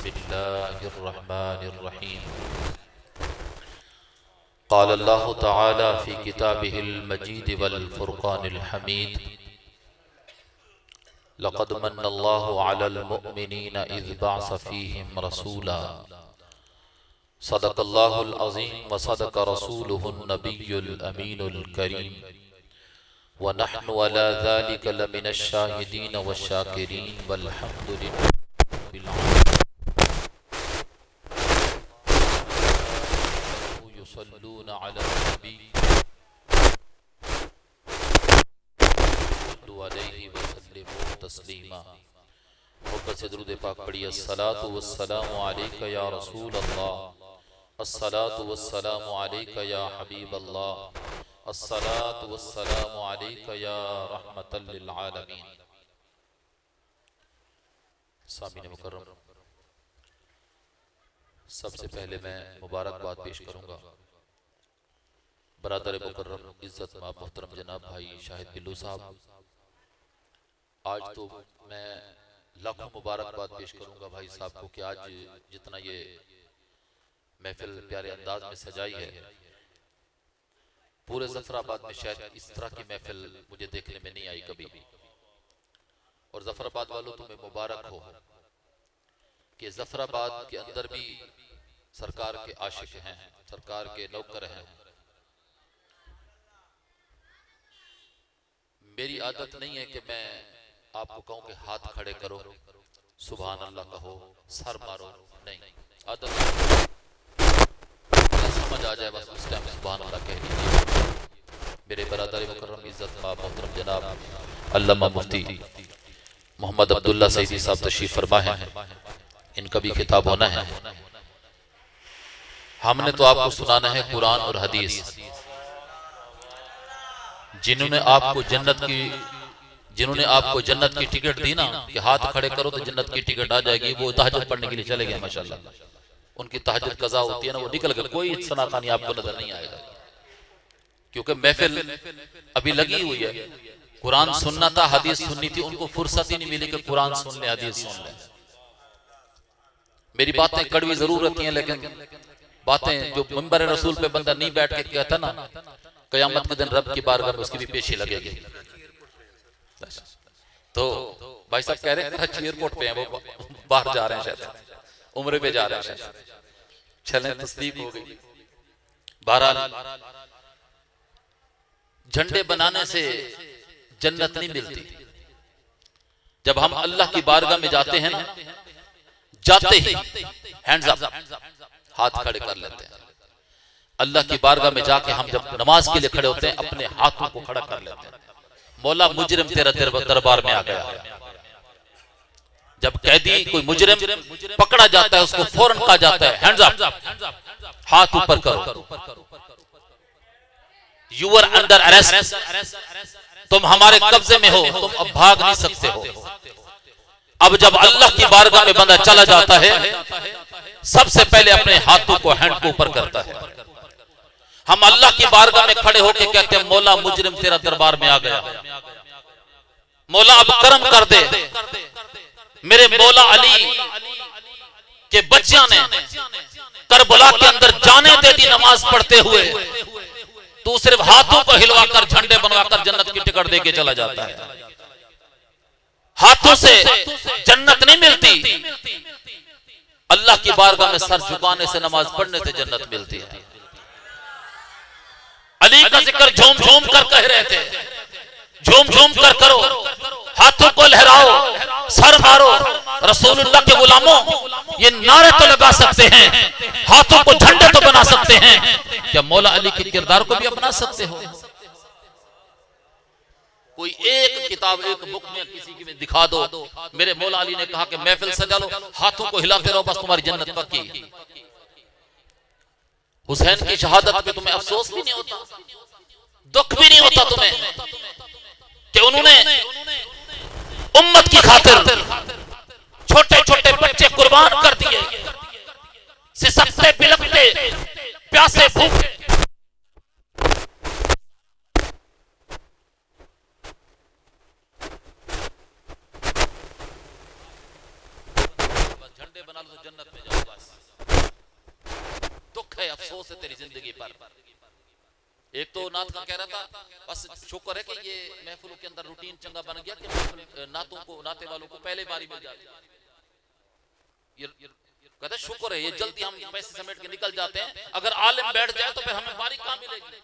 बिस्मिल्लाहिर्रहमानिर्रहीम। क़ाल अल्लाहु तआला फ़ी किताबिहिल मजीद वल फ़ुरक़ानिल हमीद। लक़द मन्नल्लाहु अलल मुअमिनीना इज़ बअस फ़ीहिम रसूला। सदक़ल्लाहुल अज़ीम व सदक़ रसूलुहुन नबियुल अमीनुल करीम। व नहनु अला ज़ालिका लमिनश शाहिदीन वश्शाकिरीन वल्हम्दुलिल्लाहि रब्बिल आलमीन। युसल्लूना अलन नबी सल्लु अलैहि व सल्लिमू तस्लीमा। मुहब्बत से दुरूद पाक पढ़िए। अस्सलातु वस्सलामु अलैका या रसूल अल्लाह, अस्सलातु वस्सलामु अलैका या हबीब अल्लाह, अस्सलातु वस्सलामु अलैका या रहमतल लिल आलमीन। सामीन मुकर्रम, सबसे पहले मैं मुबारकबाद पेश करूंगा बरादर मुकर्रम इज्जत मां मोहतरम जनाब भाई शाहिद बिल्लू साहब। आज तो मैं लाखों मुबारकबाद पेश करूंगा भाई साहब को कि आज जितना ये महफिल प्यारे अंदाज में सजाई है, पूरे जफराबाद में शायद इस तरह की महफिल मुझे देखने में नहीं आई कभी। और जफराबाद वालों तुम्हें मुबारक हो कि जफराबाद के अंदर भी सरकार के आशिक हैं, सरकार के नौकर हैं। मेरी आदत नहीं है कि मैं आपको कहूं कि हाथ खड़े करो, सुभान अल्लाह कहो, सर मारो, नहीं। आदत समझ आ जाए बस उस टाइम सुभान अल्लाह कह लीजिए। मेरे बरादर मुकर्रम इज्जत मोहतरम जनाब अल्लामा मुफ्ती मोहम्मद अब्दुल्ला सईदी साहब तशरीफ फरमा है, इनका भी खिताब होना है। हमने तो आपको सुनाना है कुरान और हदीस। जिन्होंने आपको जन्नत की टिकट दी ना कि हाथ खड़े करो तो जन्नत की टिकट आ जाएगी, वो तहज्जुद पढ़ने के लिए चले गए माशाल्लाह। उनकी तहज्जुद कज़ा होती है ना, वो निकल गए, कोई सनाखानी आपको नजर नहीं आएगा क्योंकि महफिल अभी लगी हुई है। कुरान सुनना था, हदीस सुननी थी, उनको फुर्सत ही नहीं मिली कि कुरान सुन ले, हदीस सुन ले। मेरी बातें कड़वी जरूर रहती हैं, लेकिन बातें जो मिंबर रसूल पे बंदा नहीं बैठ के कहता ना, कयामत के दिन रब की बारगाह में उसकी भी पेशी लगेगी। तो भाई साहब कह रहे हैं कराची एयरपोर्ट पे हैं, वो बाहर जा रहे हैं, शायद उम्रे पे जा रहे हैं, शायद चलें तस्दीक हो गई। बहरहाल झंडे बनाने से जन्नत नहीं मिलती। जब हम अल्लाह की बारगाह में जाते हैं ना, जाते ही हैंड्स अप, हाथ खड़े कर लेते हैं। अल्लाह की बारगाह में जाके हम जब नमाज के लिए खड़े होते हैं, अपने हाथों को खड़ा कर लेते हैं। मौला मुजरिम तेरा दरबार में आ गया। जब कैदी कोई मुजरिम पकड़ा जाता है, उसको फौरन कहा जाता है हैंड्स अप, हाथ ऊपर करो, यू आर अंडर अरेस्ट, तुम हमारे कब्जे में हो, तुम अब भाग नहीं सकते हो। अब जब अल्लाह की बारगाह में बंदा चला जाता है, सबसे पहले अपने हाथों को हैंड को ऊपर करता है। हम अल्लाह की बारगाह में खड़े होकर कहते हैं मौला मुजरिम तेरा दरबार में आ गया, मौला अब करम कर दे। मेरे मौला अली के बच्चियों ने करबला के अंदर जाने दे दी नमाज पढ़ते हुए, तू सिर्फ हाथों को हिलवाकर झंडे बनवाकर जन्नत की टिकट देके चला जाता है। हाथों से जन्नत नहीं मिलती, अल्लाह की बारगाह में सर झुकाने से, नमाज पढ़ने से जन्नत मिलती है। अली का जिक्र झूम झूम कर कह रहे थे, झूम झूम कर करो, हाथों को लहराओ, सर मारो। रसूलुल्लाह के गुलामों, ये नारे तो लगा सकते हैं, हाथों को झंडे तो बना सकते हैं, क्या मौला अली के किरदार को भी अपना सकते हो? कोई एक किताब, एक बुक में किसी की में दिखा दो, मेरे मौला अली ने कहा कि महफिल सजा लो, हाथों को हिलाते रहो, बस तुम्हारी जन्नत पक्की। हुसैन की शहादत पे तुम्हें अफसोस भी नहीं होता, दुख भी नहीं होता तुम्हें कि उन्होंने उम्मत की खातिर छोटे छोटे बच्चे कुर्बान कर दिए, सिसकते बिलकते प्यासे भूखे। झंडे बना लो तो जन्नत है अफसोस है तेरी जिंदगी पर। एक तो नात का कह रहा था बस शुक्र है कि ये महफिलों के अंदर रूटीन चंगा बन गया कि नातों को नाते वालों को पहले बारी मिल जाती है। ये कहते शुक्र है ये जल्दी हम पैसे समेट के निकल जाते हैं, अगर आलिम बैठ जाए तो फिर हमें बारी कहां मिलेगी।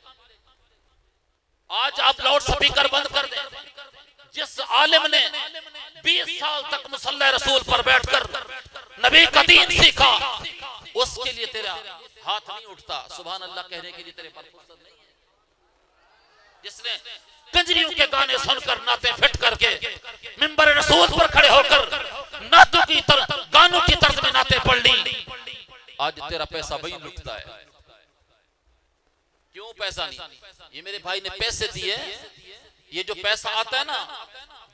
आज आप लाउड स्पीकर बंद कर दें, जिस आलिम ने 20 साल तक मुसल्ला रसूल पर बैठकर नबी का दीन सीखा, उसके लिए तेरा हाथ नहीं उठता सुभान अल्लाह कहने के लिए तेरे पर फुर्सत नहीं है। जिसने कंजरियों के गाने सुनकर नाते फिट करके मिंबर रसूल पर खड़े होकर नातों की तरह गानों की तर्ज में नाते पढ़ ली, आज तेरा पैसा वही लुटता है। क्यों पैसा नहीं? ये मेरे भाई ने पैसे दिए, ये जो पैसा आता है ना,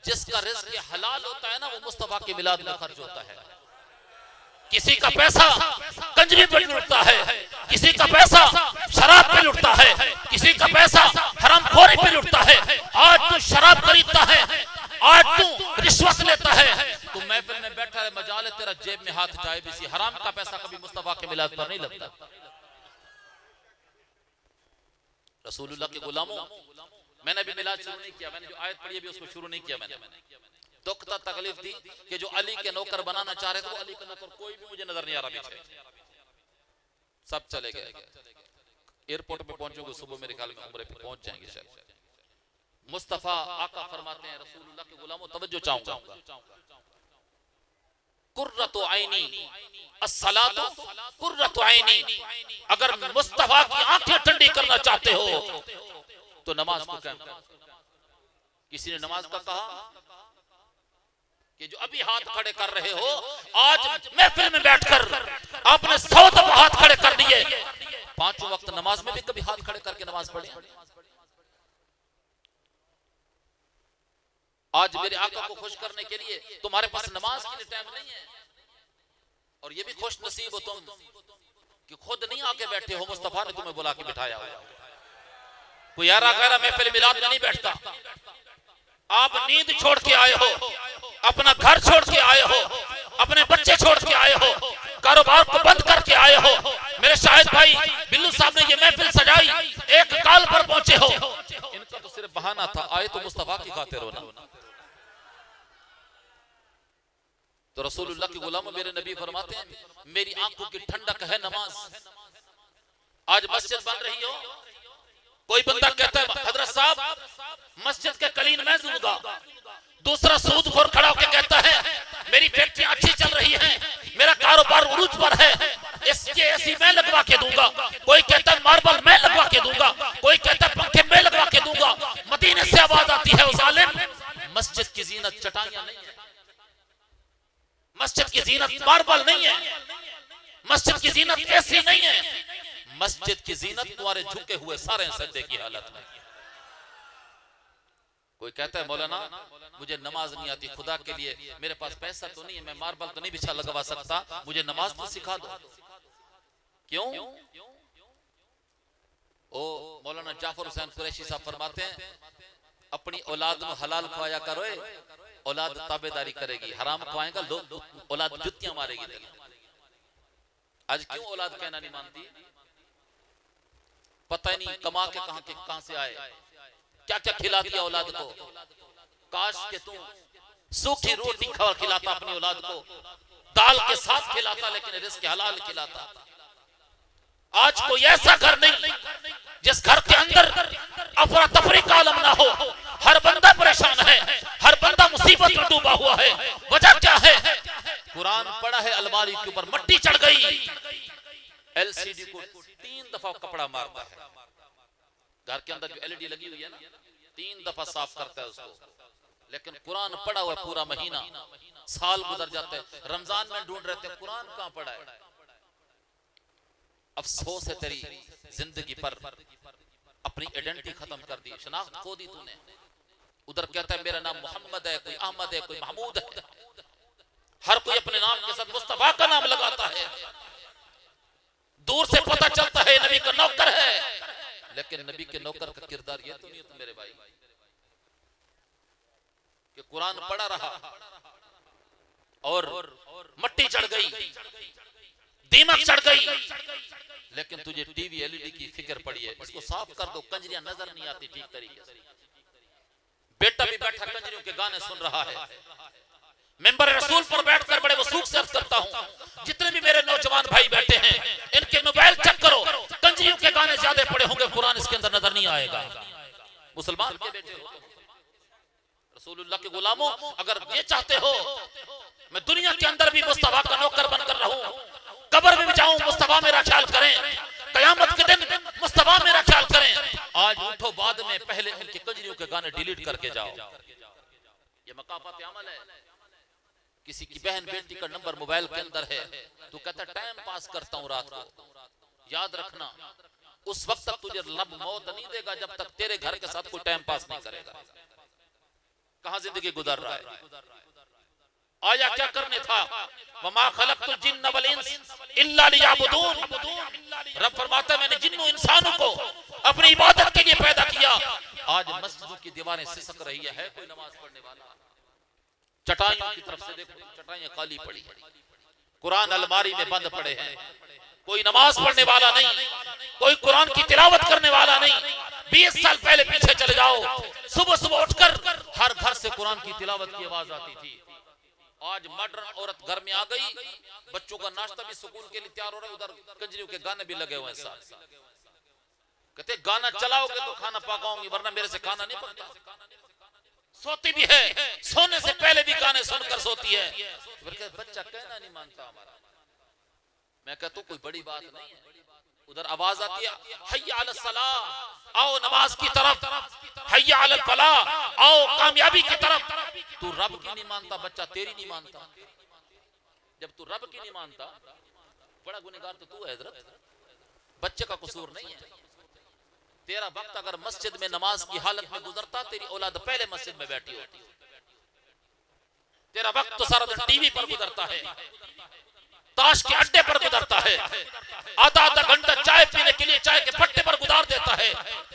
जिसका रिज़्क़ हलाल होता है ना, वो मुस्तफा के मिलाद में खर्च होता है। किसी का पैसा कंजरी पे लुटता है, किसी का पैसा शराब पे लुटता है, किसी का पैसा हरामखोरी पे लुटता है। आज तू शराब खरीदता है, आज तू रिश्वत लेता है, तू महफिल में बैठा है, मजाल है तेरा जेब में हाथ जाए भी सी। हराम का पैसा कभी मुस्तफा के मिलाद पर नहीं लगता। रसूलुल्लाह के गुलामों, मैंने भी मिलाद शुरू नहीं किया, मैंने जो आयत पढ़ी है भी उसको शुरू नहीं किया। मैंने दुख था, तकलीफ थी कि जो अली के नौकर बनाना चाह रहे थे, वो अली के नौकर कोई भी मुझे नजर नहीं आ रहा पीछे, सब चले गए। एयरपोर्ट पे पहुंचूंगा सुबह, मेरे ख्याल में उम्रे पे पहुंच जाएंगे शायद। मुस्तफा आका फरमाते हैं, रसूलुल्लाह के गुलामों तवज्जो चाहूंगा, कुर्रतु आईनी अस्सलातु कुर्रतु आईनी। अगर मुस्तफा की आंखें ठंडी करना चाहते हो तो नमाज को कायम करो। किसी ने नमाज का कहा कि जो अभी हाथ खड़े कर रहे हो, आज महफिल में बैठकर आपने 100 दफा हाथ खड़े कर दिए, 5 वक्त नमाज में भी कभी हाथ खड़े करके नमाज पढ़े। आज मेरे आका को खुश करने के लिए तुम्हारे पास नमाज के लिए टाइम नहीं है, और ये भी खुश नसीब हो तुम कि खुद नहीं आके बैठे हो, मुस्तफा ने तुम्हें बुला के बिठाया हो। कोई यारा गैरा महफिल मिलाद में नहीं बैठता। आप नींद छोड़ के आए हो, अपना घर छोड़ के आए हो, अपने बच्चे छोड़ के आए हो, कारोबार को बंद करके आए हो। मेरे शाहिद भाई बिल्लू साहब ने ये महफिल सजाई, एक काल पर पहुंचे हो। इनका तो सिर्फ बहाना था, आए तो मुस्तफा की खातिर हो ना। तो रसूलुल्लाह के गुलामों, मेरे नबी फरमाते हैं, मेरी आंखों की ठंडक है नमाज। आज मस्जिद बन रही हो, कोई बंदा कहता है हजरत साहब मस्जिद के कलीन मैं दूंगा, दूसरा सूदखोर खड़ा होकर कहता है मेरी फैक्ट्रियां अच्छी चल रही हैं, मेरा कारोबार उरूज पर है, इसके एसी मैं लगवा के दूंगा। कोई कहता है मार्बल मैं लगवा के दूंगा, कोई कहता है पंखे मैं लगवा के दूंगा। मदीने से आवाज आती है, जालिम, मस्जिद की जीनत चटाइयां नहीं है, मस्जिद की जीनत मार्बल नहीं है, मस्जिद की जीनत एसी नहीं है, मस्जिद की जीनत तुम्हारे झुके हुए सारे सजदे की हालत में। कोई कहता है मौलाना मुझे नमाज नहीं आती, खुदा के लिए मेरे पास पैसा तो नहीं है, मैं मार्बल तो नहीं बिछा लगवा सकता, मुझे नमाज तो सिखा दो। क्यों? ओ मौलाना जाफर हुसैन कुरैशी साहब फरमाते हैं, अपनी औलाद को हलाल खवाया करो, औलाद ताबेदारी करेगी, हराम खवाएगा लोग औलाद जुतियां मारेगी। आज क्यों औलाद कहना नहीं मानती? पता ही नहीं कमा के कहां से आए, क्या क्या खिला दिया औलाद को। काश के तू सूखी रोटी खिलाता अपनी औलाद को, दाल के साथ खिलाता, लेकिन रिज़्क़ हलाल खिलाता। आज कोई ऐसा घर नहीं जिस घर के अंदर अफरा तफरी का आलम ना हो। हर बंदा परेशान है, हर बंदा मुसीबत में डूबा हुआ है। वजह क्या है? कुरान पढ़ा है, अलमारी के ऊपर मट्टी चढ़ गई, एलसीडी को 3 दफा कपड़ा मारता है। घर के अंदर जो एलईडी लगी हुई है ना, 3 दफा साफ करता है उसको, लेकिन कुरान पढ़ा हुआ पूरा महीना, साल गुजर जाते हैं, रमजान में ढूंढ रहे थे कुरान कहां पढ़ा है। अफसोस है तेरी जिंदगी पर, अपनी आइडेंटिटी खत्म कर दी, शनाख्त खो दी तूने। उधर कहता है मेरा नाम मोहम्मद है, कोई अहमद है, कोई महमूद है, हर कोई अपने नाम के साथ मुस्तफा का नाम लगाता है। दूर से पता चलता है नबी का नौकर है, लेकिन नबी के नौकर का किरदार ये तो नहीं है मेरे भाई कि कुरान पढ़ा रहा और मट्टी चढ़ गई, दीमक चढ़ गई, लेकिन तुझे टीवी एलईडी की फिक्र पड़ी है, इसको साफ कर दो, कंजरियां नजर नहीं आती ठीक तरीके से। बेटा भी बैठा कंजरियों के गाने सुन रहा है। मेंबर रसूल पर बैठकर बड़े वसूख से अर्ज करता हूं, जितने भी मेरे नौजवान भाई बैठे हैं, इनके मोबाइल चेक करो, कंजरियों के गाने ज्यादा पड़े होंगे, कुरान इसके अंदर नजर नहीं आएगा। मुसलमान के बेटे हो, रसूलुल्लाह के गुलामों, अगर ये चाहते हो मैं दुनिया के अंदर भी मुस्तफा का नौकर बनकर रहूं, कब्र में भी जाऊं मुस्तफा मेरा ख्याल करें, कयामत के दिन मुस्तफा मेरा ख्याल करें, आज उठो बाद में पहले उनके कंजरियों के गाने डिलीट करके जाओ। ये मकाफात अमल है। किसी की बहन बेटी का नंबर मोबाइल के अंदर है, तू कहता टाइम पास करता हूं रात को, याद रखना उस वक्त तक तुझे रब मौत नहीं देगा जब तक तेरे घर के साथ कोई टाइम पास नहीं करेगा। कहां जिंदगी गुजर रहा है, आया क्या करने था, वमा खलक़तुल जिन्न वल इंस इल्ला लियअबुदून। रब फरमाता है मैंने जिन्नों इंसानों को अपनी इबादत के लिए पैदा किया। आज मस्जिदों की दीवारें सिसक रही है कोई नमाज पढ़ने वाला? चटाइयों की तरफ से देखो, चटाइयां खाली पड़ी है, कुरान अलमारी में बंद पड़े हैं, कोई नमाज पढ़ने वाला नहीं, कोई कुरान की तिलावत करने वाला नहीं। 20 साल पहले पीछे चले जाओ, सुबह सुबह उठकर हर घर से कुरान की तिलावत की आवाज आती थी। आज मॉडर्न औरत घर में आ गई, बच्चों का नाश्ता भी स्कूल के लिए तैयार हो रहा है, उधर कंजरियों के गाने भी लगे हुए हैं साथ। कहते गाना चलाओगे तो खाना पकाऊंगी, वरना मेरे से खाना नहीं पकता। सोती भी है, सोने से पहले भी गाने सुनकर सोती है। बच्चा कहना नहीं मानता हमारा। मैं कहता हूं कोई बड़ी बात नहीं है, उधर आवाज आती है हय्या अलस सलाह, आओ नमाज की तरफ, हय्या अलल फलाह, आओ कामयाबी की तरफ। तू रब की नहीं मानता, बच्चा तेरी नहीं मानता। जब तू रब की नहीं मानता, बड़ा गुनहगार तो तू है हजरत, बच्चे का कसूर नहीं है। तेरा वक्त अगर मस्जिद में नमाज की हालत में गुजरता, तेरी औलाद पहले मस्जिद में बैठी होती। तेरा वक्त तो सारा दिन टीवी पर गुजरता है, ताश के अड्डे पर गुजरता है, आधा आधा घंटा चाय पीने के लिए चाय के पट्टे पर गुजार देता है,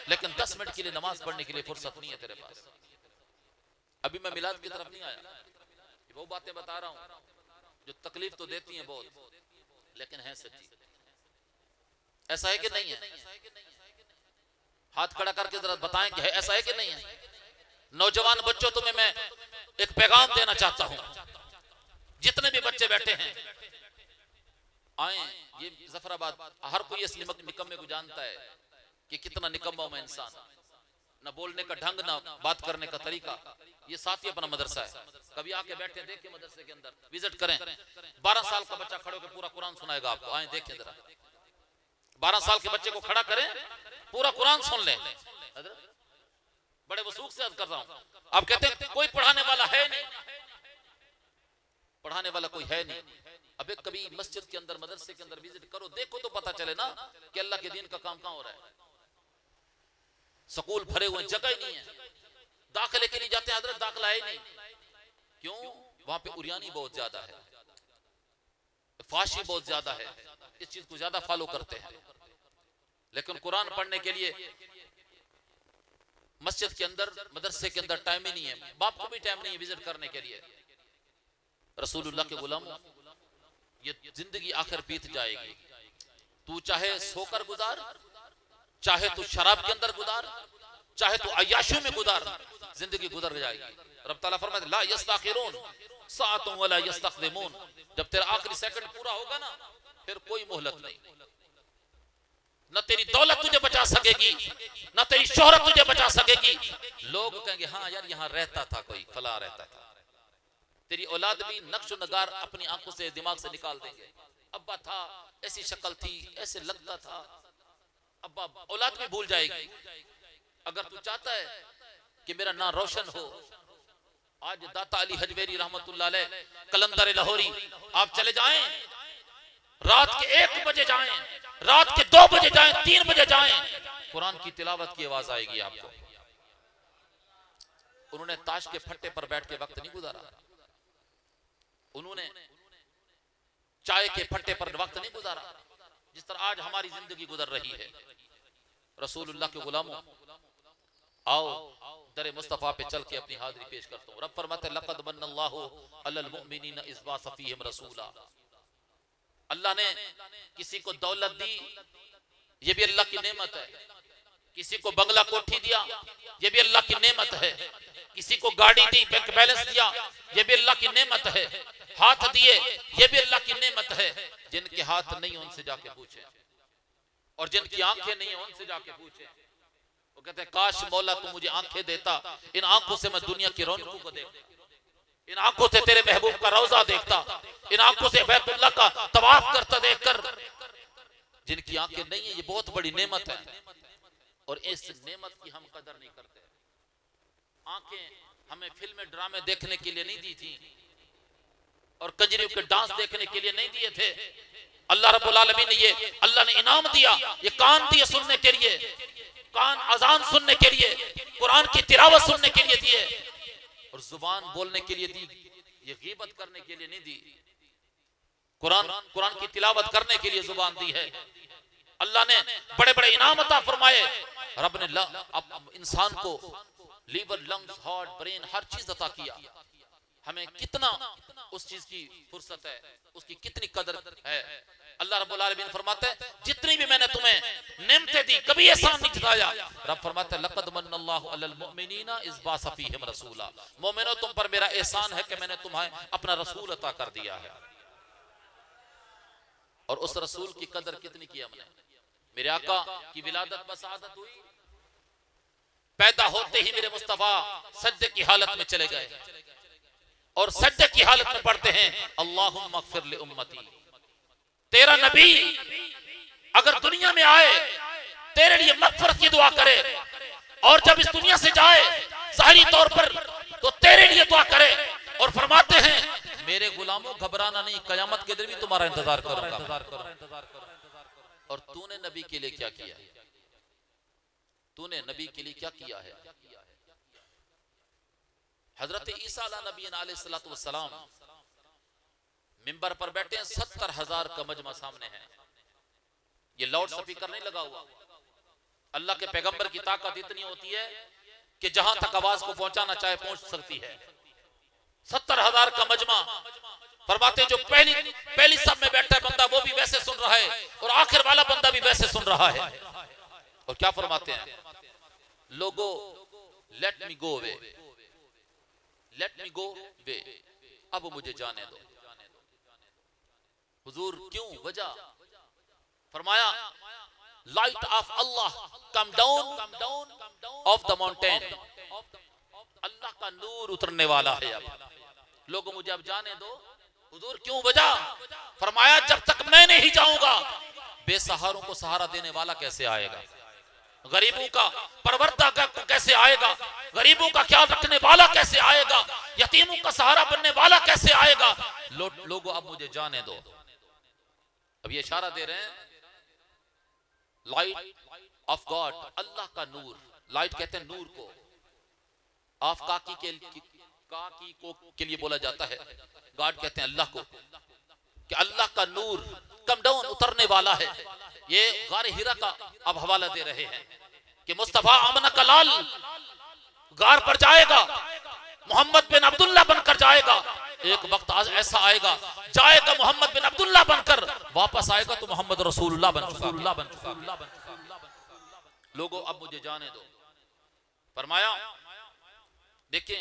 लेकिन 10 मिनट के लिए नमाज पढ़ने के लिए फुर्सत नहीं है तेरे पास। अभी मैं मिलाद की तरफ नहीं आया, वो बातें बता रहा हूं जो तकलीफ तो देती हैं बहुत, लेकिन है सच्ची। ऐसा है कि नहीं है? हाथ खड़ा करके जरा बताएं कि है ऐसा है कि नहीं है? नौजवान बच्चों, तुम्हें मैं एक पैगाम देना चाहता हूं, जितने भी बच्चे बैठे हैं आए। ये जफराबाद, हर कोई इस निकम्मे को जानता है कि कितना निकम्मा मैं इंसान, न बोलने का ढंग, न बात करने का तरीका। ये साथ ही अपना मदरसा है, कभी आके बैठे देखे मदरसे के अंदर, विजिट करें। 12 साल का बच्चा खड़े होकर पूरा कुरान सुनाएगा आपको, आए देखें जरा। 12 साल के बच्चे को खड़ा करें, पूरा कुरान सुन लें। बड़े वसूख से अर्ज कर रहा हूं। आप कहते हैं कोई पढ़ाने वाला है नहीं, पढ़ाने वाला कोई है नहीं। अबे कभी मस्जिद के अंदर, मदरसे के अंदर विजिट करो, देखो तो पता चले ना कि अल्लाह के दीन का काम कहां हो रहा है। स्कूल भरे हुए, जगह ही नहीं है, दाखिले के लिए जाते हैं हजरत, दाखिला है ही नहीं। क्यों? वहां पे उरियानी बहुत ज्यादा है, फाशी बहुत ज्यादा है, इस चीज को ज्यादा फॉलो करते हैं। लेकिन कुरान पढ़ने के लिए मस्जिद के अंदर, मदरसे के अंदर टाइम ही नहीं है, बाप को भी टाइम नहीं है विजिट करने के लिए। रसूलुल्लाह के गुलाम, ये जिंदगी आखिर बीत जाएगी। तू चाहे सोकर गुजार, चाहे तू शराब के अंदर गुजार, चाहे तू अय्याशों में गुजार, जिंदगी गुजर जाएगी। रब ताला फरमाते ला यस्ताखिरून साअतुन वला यस्तक़दिमून। जब तेरा आखिरी सेकंड पूरा होगा ना, फिर कोई मोहलत नहीं। न तेरी दौलत तुझे बचा सकेगी, न तेरी शोहरत तुझे बचा सकेगी। लोग कहेंगे हाँ यार यहाँ रहता था कोई, फला रहता था। तेरी औलाद भी नक्श नगार अपनी आंखों से, दिमाग से निकाल देंगे। अब्बा था, ऐसी शक्ल थी, ऐसे लगता था। अब्बा औलाद भी भूल जाएगी। अगर तू चाहता है कि मेरा नाम रोशन हो, आज दाता अली हजवेरी रहमतुल्लाह अलैह, कलंदर लाहौरी, आप चले जाएं, रात के 1 बजे जाएं, रात के 2 बजे जाएं, 3 बजे जाएं, कुरान की तिलावत की आवाज आएगी आपको। उन्होंने ताश के फट्टे पर बैठ के वक्त नहीं गुजारा, उन्होंने चाय के फट्टे पर वक्त नहीं गुजारा, जिस तरह आज हमारी जिंदगी गुजर रही है। रसूलुल्लाह के गुलामों, आओ दरे मुस्तफा पे चल के अपनी हाजिरी पेश करता हूं। रब फरमाते लक़द मन्नल्लाहु अलल मुमिनीना इज़ बाअस फ़ीहिम रसूला। अल्लाह ने किसी को दौलत दी, ये भी अल्लाह की नेमत है। किसी को बंगला कोठी दिया, ये भी अल्लाह की नेमत है। किसी को गाड़ी दी, बैंक बैलेंस दिया, ये भी अल्लाह की नेमत है। हाथ दिए, ये भी अल्लाह की नेमत है। जिनके हाथ नहीं उनसे जाके पूछे, और जिनकी आंखें नहीं है उनसे जाके पूछे। वो कहते हैं काश मौला तू मुझे आंखें देता, इन आंखों से मैं दुनिया की रौनकों को देखता, इन आंखों से तेरे महबूब का रोजा देखता, इन आंखों से बैतुल्लाह का तवाफ करता देखकर। जिनकी आंखें नहीं है, ये बहुत बड़ी नेमत है, और इस नेमत की हम कदर नहीं करते। आंखें हमें फिल्में ड्रामे देखने के लिए नहीं दी थी, और कंजरियों के डांस देखने के लिए नहीं दिए थे। अल्लाह रब्बुल आलमीन ने ये अल्लाह ने इनाम दिया, ये कान दिए सुनने के लिए, कान अजान सुनने के लिए, कुरान की तिलावत सुनने के लिए दिए, और जुबान बोलने के लिए दी, ये गीबत करने के लिए नहीं दी। कुरान की तिलावत करने के लिए जुबान दी है। अल्लाह ने बड़े बड़े इनाम अता फरमाए। रब ने अब इंसान को लीवर, लंग्स, हार्ट, ब्रेन, हर चीज अता किया। हमें कितना उस चीज की फुर्सत है, उसकी कितनी कदर है। अल्लाह रब्बुल आलमीन फरमाते हैं जितनी भी मैंने तुम्हें नेमतें दी, कभी एहसान नहीं जताया। रब फरमाते हैं लक़द मन्नल्लाहु अलल मुमिनीना इज़ बाअसा फ़ीहिम रसूला, मोमिनो तुम पर मेरा एहसान है कि मैंने तुम्हें अपना रसूल अता कर दिया है। और उस रसूल की कदर कितनी की हमने। मेरे आका की विलादत बसादत हुई, पैदा होते ही मेरे मुस्तफा सज्दे की हालत में चले गए, और सज्दे की हालत में पढ़ते हैं अल्लाहुम्मा ग़फ़िर लि उम्मती। तेरा नबी अगर दुनिया में आए तेरे लिए मग़फ़िरत की दुआ करे, और जब इस दुनिया से जाए ज़ाहिरी तौर पर तो तेरे लिए दुआ करे, और फरमाते हैं मेरे गुलामों घबराना नहीं, कयामत के दिन भी तुम्हारा इंतजार करूंगा। और तूने नबी के लिए क्या किया है? तूने नबी के लिए क्या किया है? हजरत ईसा अलैहिस्सलातु वस्सलाम मिंबर पर बैठे हैं, 70,000 का मजमा सामने है। ये लाउड स्पीकर नहीं लगा हुआ। अल्लाह के पैगंबर की ताकत इतनी होती है कि जहां तक आवाज को पहुंचाना चाहे पहुंच सकती है। 70,000 का मजमा, फरमाते जो पहली सब में बैठा बंदा वो भी वैसे सुन रहा है, और आखिर वाला बंदा भी वैसे सुन रहा है। और क्या फरमाते हैं? लोगो लेट मी गो वे, लेट मी गो वे, अब मुझे जाने दो। हुजूर क्यों? वजह फरमाया light of Allah come down of the mountain, Allah का नूर उतरने वाला है। अब लोगों मुझे अब जाने दो। हुजूर क्यों? वजह फरमाया जब तक मैं नहीं जाऊंगा बेसहारों को सहारा देने वाला कैसे आएगा? गरीबों का परवरदिगार कैसे आएगा? गरीबों का ख्याल रखने वाला कैसे आएगा? यतीमों का सहारा बनने वाला कैसे आएगा? लोगों अब मुझे जाने दो। अब ये इशारा दे रहे हैं लाइट ऑफ गॉड, अल्लाह का नूर। लाइट कहते हैं नूर को, ऑफ काकी के लिए बोला जाता है, गॉड कहते हैं अल्लाह को, कि अल्लाह का नूर कम डाउन उतरने वाला है। ये गार हिरा का अब हवाला दे रहे हैं कि मुस्तफा आमना का लाल गार पर जाएगा, मोहम्मद बिन अब्दुल्ला बनकर जाएगा। एक वक्त आज ऐसा आएगा, जाएगा मोहम्मद बिन अब्दुल्ला बनकर, वापस आएगा तो मोहम्मद रसूलुल्लाह बन चुका। लोगों अब मुझे जाने दो। फरमाया देखें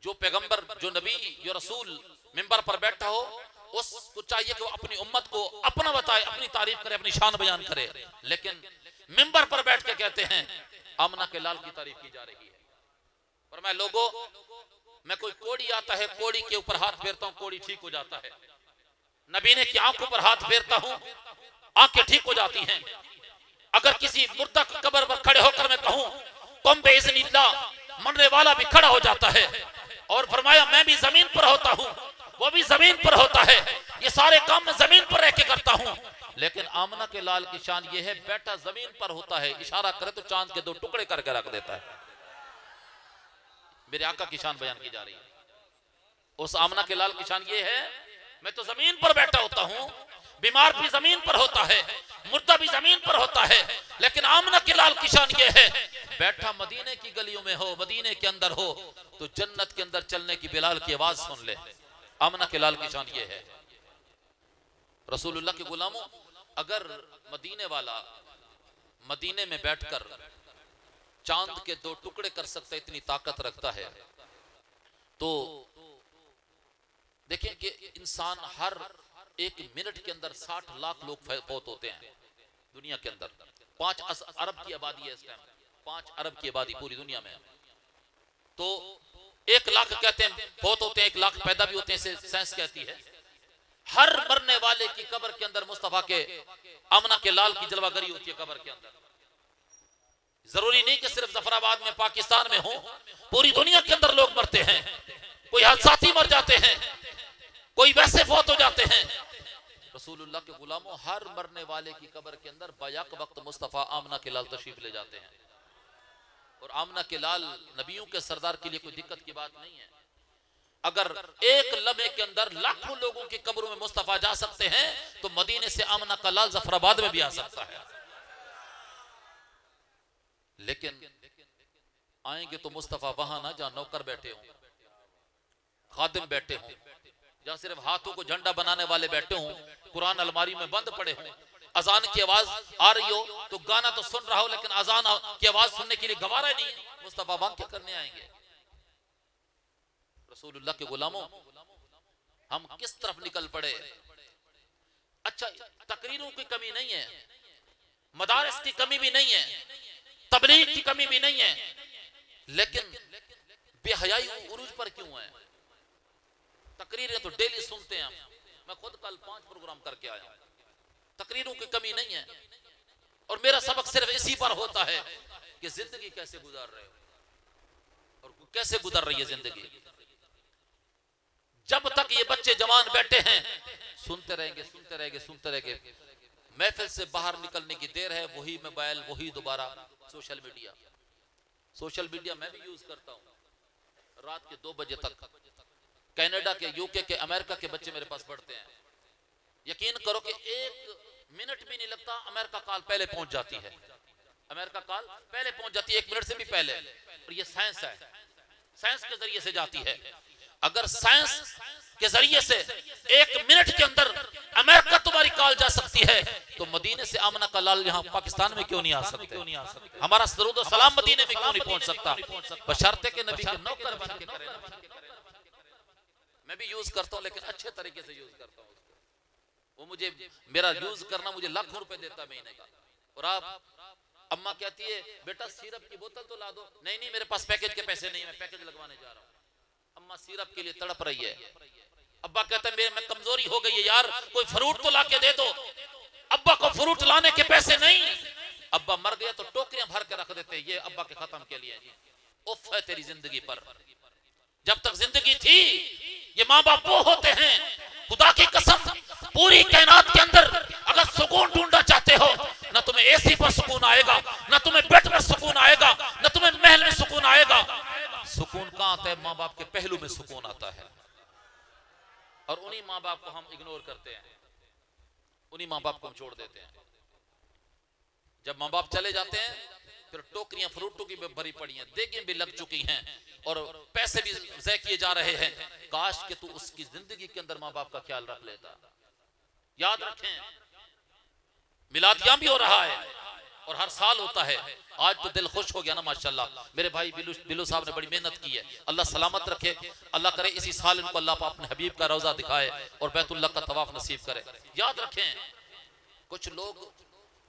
जो पैगंबर, जो नबी, जो रसूल मिंबर पर बैठा हो, उसको चाहिए कि वो अपनी उम्मत को अपना बताए, अपनी तारीफ करे, अपनी शान बयान करे। लेकिन मिंबर पर बैठ के कहते हैं आमना के लाल की तारीफ की जा रही है। पर मैं लोगों, मैं कोई कोड़ी आता है, कोड़ी के ऊपर हाथ फेरता हूं, कोड़ी ठीक हो जाता है। नबीने की आंखों पर हाथ फेरता हूं, आंखें ठीक हो जाती हैं। अगर किसी मुर्दा कब्र पर खड़े होकर मैं कहूं तुम बेइज़्निल्लाह, मरने वाला भी खड़ा हो जाता है। और फरमाया मैं भी जमीन पर होता हूं, वो भी जमीन पर होता है, ये सारे काम मैं जमीन पर रह के करता हूं। लेकिन आमना के लाल की शान ये है, बैठा जमीन पर होता है, इशारा करे तो चांद के 2 टुकड़े करके रख देता है। मेरे आका की शान बयान की जा रही है। उस आमना के लाल की शान ये है, मैं तो जमीन पर बैठा होता हूं, बीमार भी जमीन पर होता है, मुर्दा भी जमीन पर होता है, लेकिन आमना के लाल की शान ये है, बैठा मदीने की गलियों में हो, मदीने के अंदर हो तो जन्नत के अंदर चलने की बिलाल की आवाज सुन ले। आमना के लाल की शान ये है। रसूलुल्लाह के गुलामों, अगर मदीने वाला मदीने में बैठकर चांद के 2 टुकड़े कर सकता है, इतनी ताकत रखता है, तो देखिए कि इंसान हर 1 मिनट के अंदर 60 लाख लोग फौत होते हैं दुनिया के अंदर। 5 अरब की आबादी है इस टाइम, 5 अरब की आबादी पूरी दुनिया में। तो 1 लाख कहते हैं फौत होते हैं, 1 लाख पैदा भी होते हैं, साइंस कहती है। हर मरने वाले की कब्र के अंदर मुस्तफा के आमना के लाल की जलवागरी होती है कब्र के अंदर। जरूरी नहीं कि सिर्फ जफराबाद में पाकिस्तान में हो, पूरी दुनिया के अंदर लोग मरते हैं। कोई हादसाती मर जाते हैं, कोई वैसे फौत हो जाते हैं। रसूलुल्लाह के गुलामों, हर मरने वाले की कब्र के अंदर बायक वक्त मुस्तफा आमना के लाल तशरीफ ले जाते हैं। और आमना के लाल नबियों के सरदार के लिए कोई दिक्कत की बात नहीं है। अगर एक लम्हे के अंदर लाखों लोगों की कब्रों में मुस्तफा जा सकते हैं, तो मदीने से आमना का लाल जफराबाद में भी आ सकता है। लेकिन आएंगे तो मुस्तफा वहां ना जहां नौकर बैठे हों, खादिम बैठे हों, जहां सिर्फ हाथों को झंडा बनाने वाले बैठे हों, कुरान अलमारी में बंद पड़े हों, अजान की आवाज आ रही हो तो गाना तो सुन रहा हो, लेकिन अजान की आवाज सुनने के लिए गवारा नहीं है। मुस्तफा वहां क्या करने आएंगे? रसूलुल्लाह के गुलामों, हम किस तरफ निकल पड़े। अच्छा, तकरीरों की कमी नहीं है, मदारिस की कमी भी नहीं है, तबलीग की कमी भी नहीं है, लेकिन बेहयाई उरूज पर क्यों है? तकरीरें तो डेली सुनते हैं हम। मैं खुद कल 5 प्रोग्राम करके आया। तकरीरों की कमी नहीं है, और मेरा सबक सिर्फ इसी पर होता है कि जिंदगी कैसे गुजार रहे हो और कैसे गुजर रही है जिंदगी। जब तक ये बच्चे जवान बैठे हैं, सुनते रहेंगे सुनते रहेंगे सुनते रहेंगे। महफिल से बाहर निकलने की देर है, वही मोबाइल, वही दोबारा सोशल मीडिया। सोशल मीडिया मैं भी यूज करता हूं रात के 2 बजे तक। कनाडा के, यूके के, अमेरिका के बच्चे मेरे पास पढ़ते हैं। यकीन करो कि 1 मिनट भी नहीं लगता, अमेरिका कॉल पहले पहुंच जाती है। अमेरिका कॉल पहले पहुंच जाती है, 1 मिनट से भी पहले। और ये साइंस है, साइंस के जरिए से जाती है। अगर साइंस के जरिए से 1 मिनट के अंदर अमेरिका तुम्हारी कॉल जा सकती है, तो मदीने से आमना का लाल यहाँ पाकिस्तान में क्यों नहीं आ सकते? हमारा दरूद और सलाम मदीने में क्यों नहीं पहुंच सकता? बशर्ते के नबी के नौकर बन के करें। मैं भी यूज करता हूं, लेकिन अच्छे तरीके से यूज करता हूं उसको। वो मुझे, मेरा यूज करना मुझे लाखों रुपए देता महीने का। और आप, अम्मा कहती है बेटा सिरप की बोतल तो ला दो। नहीं नहीं, मेरे पास पैकेज के पैसे नहीं, मैं पैकेज लगवाने जा रहा हूँ। अम्मा सिरप के लिए तड़प रही है। अब्बा कहता है मेरे में कमजोरी हो गई है यार, कोई फ्रूट तो ला के दे दो। अब्बा को फ्रूट लाने के पैसे नहीं। अब्बा मर गया तो टोकरियां भर के रख देते, ये अब्बा के खत्म के लिए जी। उफ है तेरी जिंदगी पर। जब तक जिंदगी थी, ये माँ बाप वो होते हैं, खुदा की कसम पूरी कायनात के अंदर अगर सुकून ढूंढना चाहते हो, ना तुम्हें एसी पर सुकून आएगा, ना तुम्हें बेड पर सुकून आएगा, ना तुम्हें महल में सुकून आएगा। सुकून कहां आता है? माँ बाप के पहलू में सुकून आता है। और उन्हीं माँ बाप को हम इग्नोर करते हैं, उन्हीं माँ बाप को हम छोड़ देते हैं। जब माँ बाप चले जाते हैं, फिर टोकरियां फ्रूटों की भी भरी पड़ी हैं, देखें भी लग चुकी हैं, और पैसे भी ज़ाय किए जा रहे हैं। काश कि तू उसकी जिंदगी के अंदर माँ बाप का ख्याल रख लेता। याद रखें, मिलादियां भी हो रहा है और हर साल होता है। आज तो दिल खुश हो गया ना माशाल्लाह। मेरे भाई बिलू साहब ने बड़ी मेहनत की है, अल्लाह सलामत रखे। अल्लाह करे इसी साल इनको अल्लाह अपने हबीब का रौजा दिखाए और बैतुल्लाह का तवाफ नसीब करे। याद रखें, कुछ लोग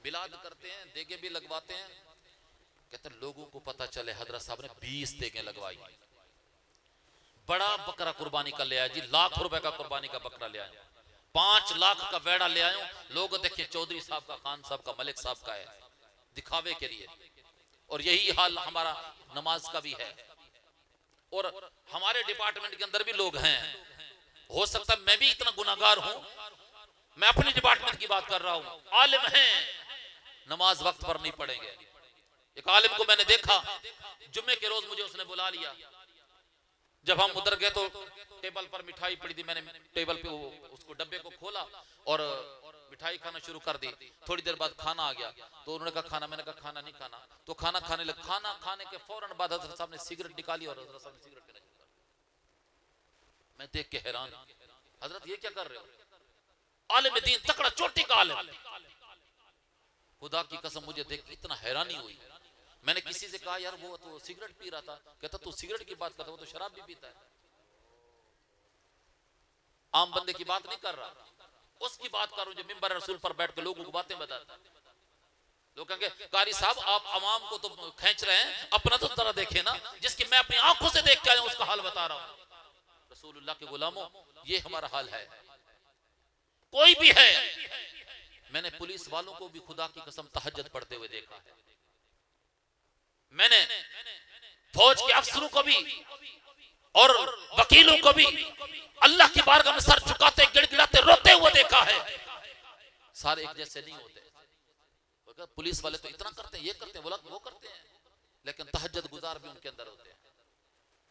मिलाद करते हैं, देगे भी लगवाते हैं, कहते हैं लोगों को पता चले हजरत साहब ने 20 देगे लगवाई, बड़ा बकरा कुर्बानी का ले आया जी, लाख रुपए का कुर्बानी का बकरा ले आया, 5 लाख का वेड़ा ले आयो। लोग देखिए चौधरी साहब का, खान साहब का, मलिक साहब का है, दिखावे के लिए। और यही हाल हमारा नमाज का भी है। और हमारे डिपार्टमेंट के अंदर भी लोग हैं, हो सकता है मैं भी इतना गुनाहगार हूं, मैं अपने डिपार्टमेंट की बात कर रहा हूं, आलिम हैं, नमाज वक्त पर नहीं पढ़ेंगे। एक आलिम को मैंने देखा, जुम्मे के रोज मुझे उसने बुला लिया। जब हम उधर गए तो टेबल पर मिठाई पड़ी थी, मैंने टेबल पे उसको डब्बे को खोला और मिठाई खाना शुरू कर दी। थोड़ी देर बाद खाना आ गया, तो उन्होंने कहा खाना, मैंने कहा खाना नहीं खाना, तो खाना खाने लगे। खाना खाने के फौरन बाद हजरत साहब ने सिगरेट निकाली और हजरत साहब ने सिगरेट पीना शुरू कर। मैं देख के हैरान, हजरत ये क्या कर रहे हो? आलिम दीन, तकड़ा चोटी का आलिम, खुदा की कसम मुझे देख के इतना हैरानी हुई। मैंने किसी से कहा यार वो तो सिगरेट पी रहा था, कहता तू सिगरेट की बात करता, वो तो शराब भी पीता है, आम बंदे की बात नहीं कर रहा, उसकी बात कर रहा हूं जो मिंबर रसूल पर बैठ के लोगों को बातें बताता है। लोग कहेंगे कारी साहब आप अवाम को तो खींच रहे हैं, अपना तो जरा देखे ना, जिसकी मैं अपनी आंखों से देख के आया उसका हाल बता रहा हूं। रसूलुल्लाह के गुलामों ये हमारा हाल है, कोई भी है। मैंने पुलिस वालों को भी खुदा की कसम तहज्जुद पढ़ते हुए देखा है, मैंने फौज के अफसरों को भी और वकीलों को भी अल्लाह की बारगाह में सर झुकाते गिड़गिड़ाते रोते हुए देखा है। सारे एक जैसे नहीं होते। पुलिस वाले तो इतना करते हैं, ये करते हैं, वो करते हैं, लेकिन तहज्जुद गुजार भी उनके अंदर होते हैं।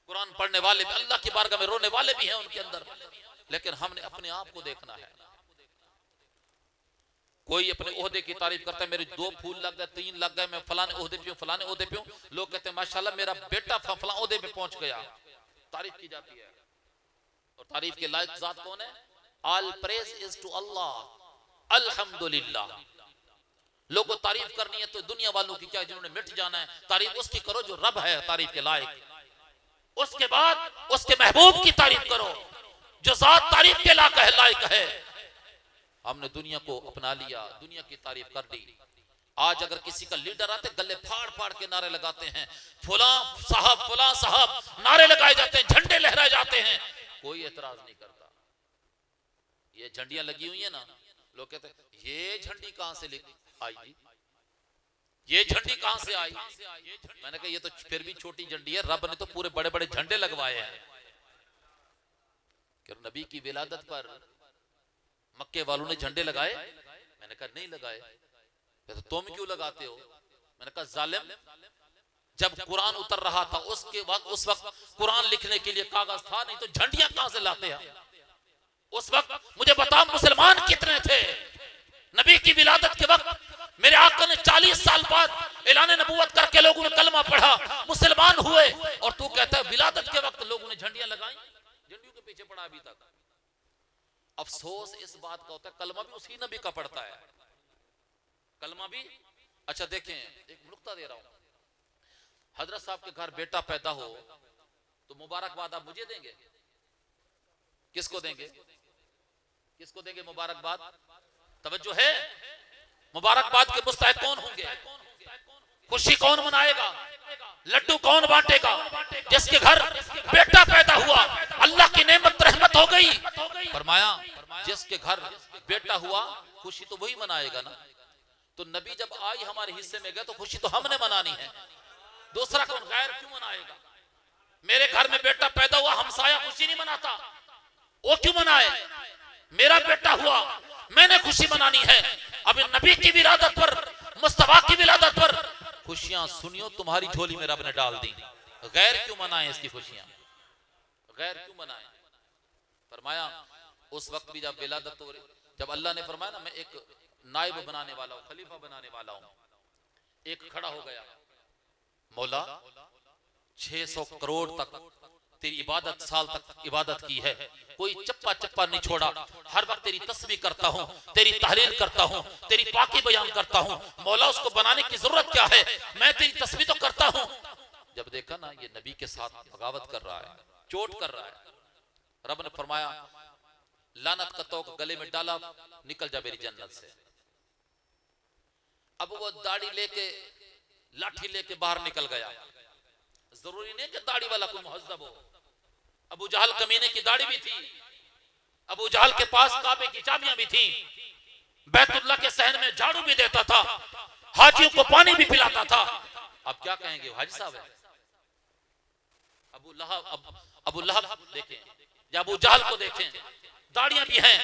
कुरान पढ़ने वाले भी, अल्लाह की बारगाह में रोने वाले भी हैं उनके अंदर। लेकिन हमने अपने आप को देखना है। कोई अपने ओहदे की तारीफ करता है, मेरे 2 फूल लग गए, 3 लग गए, मैं फलाने ओहदे पे हूं, फलाने ओहदे पे हूं। लोग कहते हैं माशाल्लाह मेरा बेटा फलां ओहदे पे पहुंच गया, तारीफ की जाती है। और तारीफ के लायक जात कौन है? All praise is to Allah, अल्हम्दुलिल्लाह। लोगों को तारीफ करनी है तो दुनिया वालों की क्या, जिन्होंने मिट जाना है, तारीफ उसकी करो जो रब है तारीफ के लायक। उसके बाद उसके महबूब की तारीफ करो जो जात तारीफ के लायक है। हमने दुनिया को अपना लिया, दुनिया की तारीफ कर दी। आज अगर किसी का लीडर आते गले फाड़ फाड़ के नारे लगाते हैं, फुला साहब नारे लगाए जाते हैं, झंडे लहराए जाते हैं, कोई एतराज नहीं करता। ये झंडियां लगी हुई है ना, लोग कहते हैं ये झंडी कहां से आई जी, ये झंडी कहां से आई? मैंने कहा ये तो फिर भी छोटी झंडी है, रब ने तो पूरे बड़े बड़े झंडे लगवाए हैं। कि नबी की विलादत पर मक्के वालों ने झंडे लगाए? मैंने कहा नहीं लगाए। तो तुम क्यों लगाते हो? मैंने कहा जालिम, जब कुरान उतर रहा था उस वक्त कुरान लिखने के लिए कागज था नहीं, तो झंडियां कहां से लाते हैं? उस वक्त मुझे बता मुसलमान कितने थे? नबी की विलादत के वक्त मेरे आका ने 40 साल बाद ऐलान नबूवत करके लोगों ने कलमा पढ़ा, मुसलमान हुए, और तू कहता है विलादत के वक्त लोगों ने झंडियां लगाई? झंडियों के पीछे पड़ा अभी तक। अफसोस इस बात का होता है कलमा भी उसी नबी का पढ़ता है, कलमा भी। अच्छा देखें, एक नुक्ता दे रहा हूं, हजरत साहब के घर बेटा पैदा हो तो मुबारकबाद आप मुझे देंगे? किसको देंगे? किसको देंगे मुबारकबाद? तवज्जो है? मुबारकबाद के मुस्तहिक कौन होंगे? खुशी कौन मनाएगा? लड्डू कौन बांटेगा? जिसके घर बेटा पैदा हुआ अल्लाह की नेमत रहमत हो गई। फरमाया जिसके घर बेटा हुआ खुशी तो वही मनाएगा ना। तो नबी जब आई हमारे हिस्से में गए तो खुशी तो हमने मनानी है, दूसरा कौन? गैर क्यों मनाएगा? मेरे घर में बेटा पैदा हुआ, हमसाया खुशी नहीं मनाता, वो क्यों मनाए? मेरा बेटा हुआ, मैंने खुशी मनानी है। अब नबी की विलादत पर, मुस्तफा की विलादत पर खुशियां सुनियो तुम्हारी झोली में रब ने डाल दी। गैर क्यों मनाए इसकी खुशियां? गैर क्यों मनाए? फरमाया उस वक्त भी जब विलादत हो रही, जब अल्लाह ने फरमाया ना मैं एक नाइब बनाने वाला हूं, खलीफा बनाने वाला हूं, एक खड़ा हो गया, मौला 600 करोड़ तक तेरी इबादत, साल तक इबादत की है, कोई चप्पा चप्पा नहीं छोड़ा, हर वक्त तेरी तस्बीह करता हूं, तेरी तहलील करता हूं, तेरी पाकी बयान करता हूं, मौला उसको बनाने की जरूरत क्या है, मैं तेरी तस्बीह तो करता हूं। जब देखा ना ये नबी के साथ बगावत कर रहा है, चोट कर रहा है, रब ने फरमाया लानत का तोक गले में डाला, निकल जा मेरी जन्नत से। अब वो दाढ़ी लेके, लाठी लेके बाहर निकल गया। जरूरी नहीं कि दाढ़ी वाला कोई मुहज्जब हो, अबू जहल कमीने की दाढ़ी भी थी, अबू जहल के पास काबे की चाबियां भी थी, बैतुल्लाह के सहन में झाड़ू भी देता था, हाजियों को पानी भी पिलाता था। अब क्या कहेंगे हाजी साहब है? अबू लहब देखें या अबू जहल को देखें, दाढ़ियां भी हैं,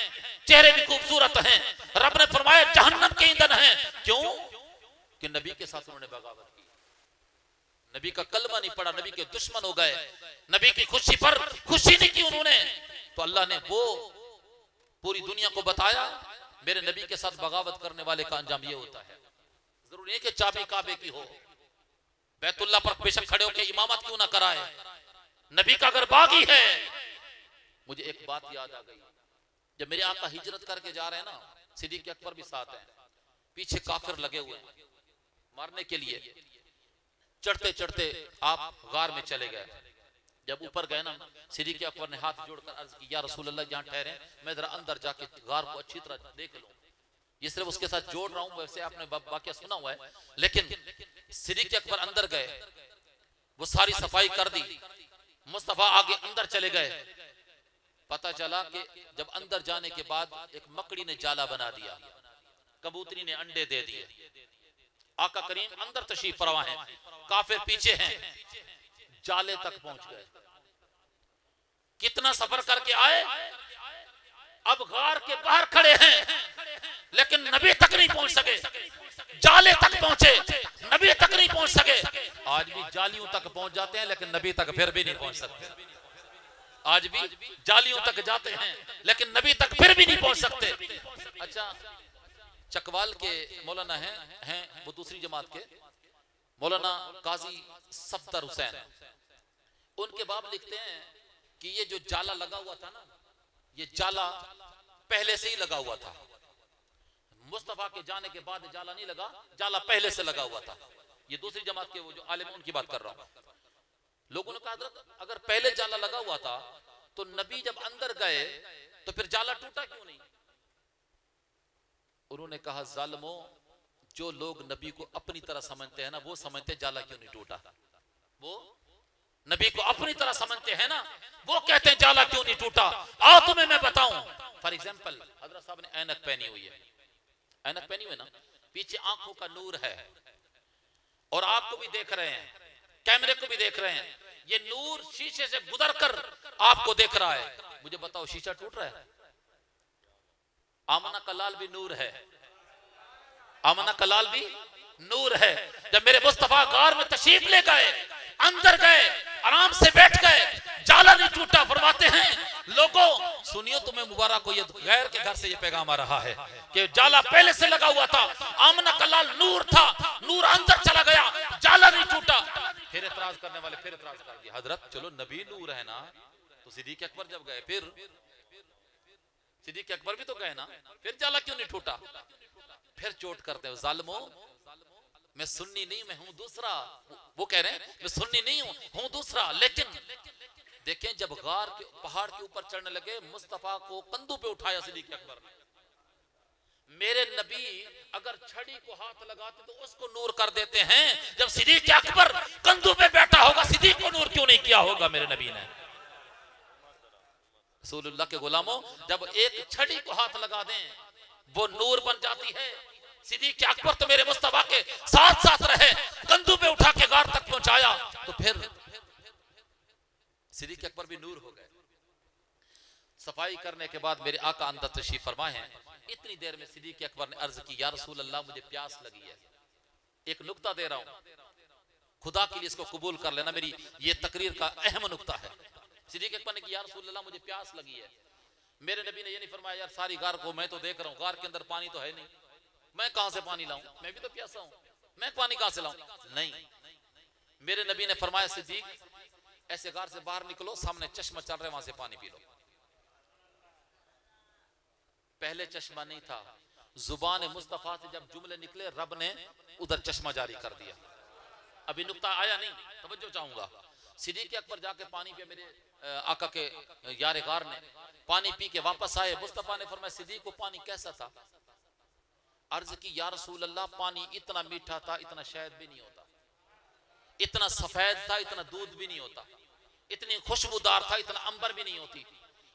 चेहरे भी खूबसूरत हैं, रब ने फरमाया जहन्नम के ईंधन हैं। क्यों? कि नबी के साथ उन्होंने बगावत की, नबी का कलमा नहीं पड़ा, नबी के दुश्मन हो गए, नबी की खुशी पर खुशी नहीं की उन्होंने। तो अल्लाह ने वो पूरी दुनिया को बताया मेरे नबी के साथ बगावत करने वाले का अंजाम ये होता है। जरूरी है कि चाबी काबे की हो, बैतुल्लाह पर बेशक खड़े होकर इमामत क्यों ना कराए, नबी का अगर बागी है। मुझे एक बात याद आ गई, जब मेरे आका हिजरत करके जा रहे हैं ना, सिद्दीक़ अकबर भी साथ हैं, पीछे काफिर लगे हुए मारने के लिए। चढ़ते चढ़ते आप गार में चले गए। जब ऊपर गए ना, सिद्दीक़ अकबर ने हाथ जोड़कर अर्ज की, या रसूल अल्लाह जहां ठहरे मैं जरा अंदर जाके गार को अच्छी तरह देख लूं। ये सिर्फ उसके साथ जोड़ रहा हूं, वैसे आपने वाकया सुना हुआ है। लेकिन सिद्दीक़ अकबर अंदर गए, वो सारी सफाई कर दी, मुस्तफा आगे अंदर चले गए। पता चला कि जब अंदर जाने के बाद एक मकड़ी ने जाला बना दिया, कबूतरी ने अंडे दे दिए। आका करीम अंदर तशरीफ फरमा है, काफिर पीछे हैं, जाले तक पहुंच गए। कितना सफर करके आए, अब गार के बाहर खड़े हैं, लेकिन नबी तक नहीं पहुंच सके। जाले तक पहुंचे, नबी तक नहीं पहुंच सके। आज भी जालियों तक पहुंच जाते हैं, लेकिन नबी तक फिर भी नहीं पहुंच सकते। आज भी जालियों तक जाते हैं, लेकिन नबी तक फिर भी नहीं पहुंच सकते। अच्छा, चकवाल के मौलाना हैं वो दूसरी जमात के मौलाना काजी सफदर हुसैन, उनके बाप लिखते हैं कि ये जो जाला लगा हुआ था ना, ये जाला पहले से ही लगा हुआ था। मुस्तफा के जाने के बाद जाला नहीं लगा, जाला पहले से लगा हुआ था। ये दूसरी जमात के वो जो आलिम उनकी बात कर रहा हूं। लोगों ने कहा अगर पहले जाला लगा हुआ था तो नबी जब अंदर गए तो फिर जाला टूटा क्यों नहीं? उन्होंने कहा, जालिमों, जो लोग नबी को अपनी तरह समझते हैं ना, वो समझते जाला क्यों नहीं टूटा। वो नबी को अपनी तरह समझते हैं ना, वो कहते हैं जाला क्यों नहीं टूटा। आओ तुम्हें मैं बताऊं। फॉर एग्जाम्पल, हजरत साहब ने ऐनक पहनी हुई है, ऐनक पहनी हुई ना, पीछे आंखों का नूर है और आपको भी देख रहे हैं, कैमरे को भी देख रहे हैं। ये नूर शीशे से गुजर कर आपको देख रहा है। मुझे बताओ, शीशा टूट रहा है? आमना का लाल भी नूर है, आमना का लाल भी नूर है। जब मेरे मुस्तफा गार में तशरीफ ले गए, अंदर गए, आराम से बैठ गए, जाला नहीं टूटा। फरमाते हैं, लोगों सुनियो, तुम्हें मुबारक को ये गैर के घर से ये पैगाम आ रहा है कि जाला पहले से लगा हुआ था, आमना का लाल नूर था, नूर अंदर चला गया, जाला नहीं टूटा। फिर एतराज करने वाले फिर एतराज कर दिया, हजरत चलो नबी नूर है ना, तो सिद्दीक़ अकबर जब गए, फिर सिद्दीक़ अकबर भी तो गए ना, फिर जाला क्यों नहीं टूटा? फिर चोट करते हो, जालिमों, मैं सुन्नी नहीं, मैं हूं दूसरा। वो कह रहे हैं मैं सुन्नी नहीं हूं दूसरा। लेकिन देखें, जब गार के पहाड़ के ऊपर चढ़ने लगे, मुस्तफा को कंधों पे उठाया सिद्दीक़ अकबर ने। मेरे नबी अगर छड़ी को हाथ लगाते तो उसको नूर कर देते हैं, जब सिद्दीक़ अकबर कंधों पे बैठा होगा, सिद्दीक़ को नूर क्यों नहीं किया होगा मेरे नबी ने? रसूलुल्लाह के गुलामों, जब एक छड़ी को हाथ लगा दें वो नूर बन जाती है। सिद्दीक़ अकबर तो मेरे मुस्तफा के साथ साथ रहे, कंधों पे उठा के गार तक पहुंचाया, तो फिर सिद्दीक़ अकबर भी नूर हो गए। सफाई करने के बाद मेरे आका अंदर तशरीफ फरमाए हैं। इतनी देर में सिद्दीक़ अकबर ने अर्ज की, या रसूल अल्लाह, मुझे प्यास लगी है। एक नुक्ता दे रहा हूं, खुदा के लिए इसको कबूल कर लेना, मेरी ये तकरीर का अहम नुक्ता है। सिद्दीक़ अकबर ने कहा, या रसूल अल्लाह, मुझे प्यास लगी है। मेरे नबी ने ये नहीं फरमाया, यार सारी गार को मैं तो देख रहा हूं, गार के अंदर पानी तो है नहीं, मैं कहां से पानी लाऊं, मैं भी तो प्यासा हूं, मैं पानी कहां से लाऊं? नहीं, मेरे नबी ने फरमाया, सिद्दीक़, ऐसे गार से बाहर निकलो, सामने चश्मा चल रहा है, वहां से पानी पी लो। पहले चश्मा नहीं था, जुबान मुस्तफा से जब जुमले निकले, रब ने उधर चश्मा जारी कर दिया। अभी नुक्ता आया नहीं, तवज्जो चाहूंगा। सिद्दीक़ अकबर जाके पानी पे, मेरे आका के यार गार ने पानी पी के वापस आए। मुस्तफा ने फरमाया, सिद्दीक़ को पानी कैसा था? अर्ज की, या रसूल अल्लाह, पानी इतना मीठा था, इतना शहद भी नहीं होता, इतना सफेद था, इतना दूध भी नहीं होता, इतनी खुशबूदार था, इतना अंबर भी नहीं होती।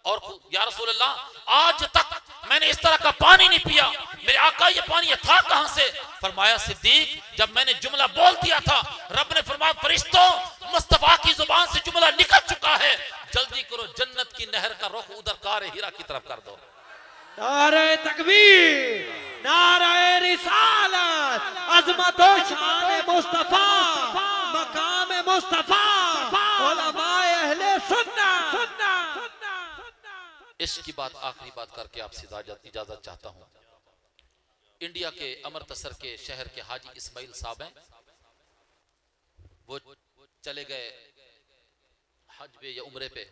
और या रसूल अल्लाह, आज तक मैंने इस तरह का पानी नहीं पिया। मेरे आका, ये पानी था कहां से? फरमाया, सिद्दीक़, जब मैंने जुमला बोल दिया था, रब ने फरमाया, फरिश्तों, मुस्तफा की जुबान से जुमला निकल चुका है, जल्दी करो, जन्नत की नहर का रुख उधर कारे हिरा की तरफ कर दो। नारे तकबीर, नारे रिसालत, अज़मत व शान मुस्तफा, मकाम मुस्तफा, उलमाए अहले सुन्नत। इश्क की बात, आखिरी बात करके आपसे इजाजत चाहता हूं। इंडिया के अमृतसर के शहर के हाजी इस्माइल साहब हैं, वो चले गए हज पे या उम्रे पे,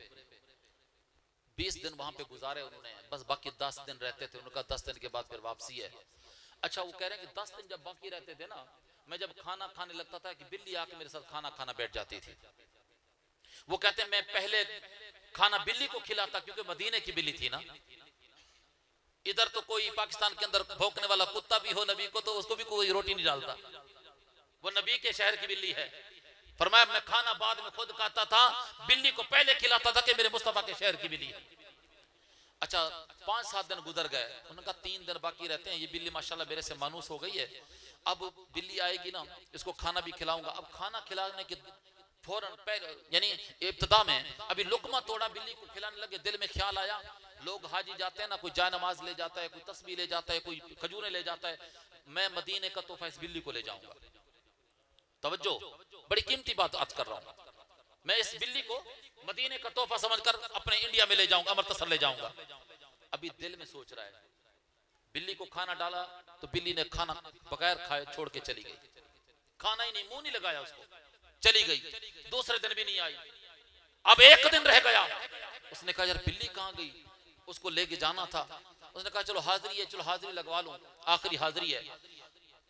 20 दिन वहां पे गुजारे उन्होंने, बस बाकी 10 दिन रहते थे। उनका 10 दिन के बाद फिर वापसी है। अच्छा वो कह रहे हैं कि 10 दिन जब बाकी रहते थे ना, मैं जब खाना खाने लगता था कि बिल्ली आके मेरे साथ खाना खाना बैठ जाती थी। वो कहते हैं मैं पहले खाना बिल्ली को खिलाता, क्योंकि मदीने की बिल्ली थी ना। इधर तो कोई पाकिस्तान के अंदर भौंकने वाला कुत्ता भी हो नबी को, तो उसको भी कोई रोटी नहीं डालता। वो नबी के शहर की बिल्ली है। फरमाया मैं खाना बाद में खुद खाता था, बिल्ली को पहले खिलाता था कि मेरे मुस्तफा के शहर की बिल्ली है। अच्छा 5-7 दिन गुजर गए, उन्होंने कहा 3 दिन बाकी रहते हैं, ये बिल्ली माशाल्लाह मेरे से मानूस हो गई है, अब बिल्ली आएगी ना इसको खाना भी खिलाऊंगा। अब खाना खिलाने के फौरन पहले यानी इब्तिदा में अभी लुकमा तोड़ा, बिल्ली को खिलाने लगे, दिल में ख्याल आया लोग हाजी जाते हैं ना, कोई जाय नमाज ले जाता है, कोई तस्बीह ले जाता है, कोई खजूरें ले जाता है, मैं मदीने का तोहफा इस बिल्ली को ले जाऊंगा। तवज्जो, बड़ी कीमती बात आज कर रहा हूं, मैं इस बिल्ली को मदीने का तोहफा समझकर अपने इंडिया में ले जाऊंगा, अमृतसर ले जाऊंगा। अभी दिल में सोच रहा है, बिल्ली को खाना डाला तो बिल्ली ने खाना बगैर खाए छोड़ के चली गई, खाना ही नहीं, मुंह नहीं लगाया उसको, चली गई। दूसरे दिन भी नहीं आई। अब एक दिन रह गया, उसने कहा यार बिल्ली कहां गई, उसको लेके जाना था। उसने कहा चलो हाजिरी है, चलो हाजिरी लगवा लूं, आखिरी हाजिरी है।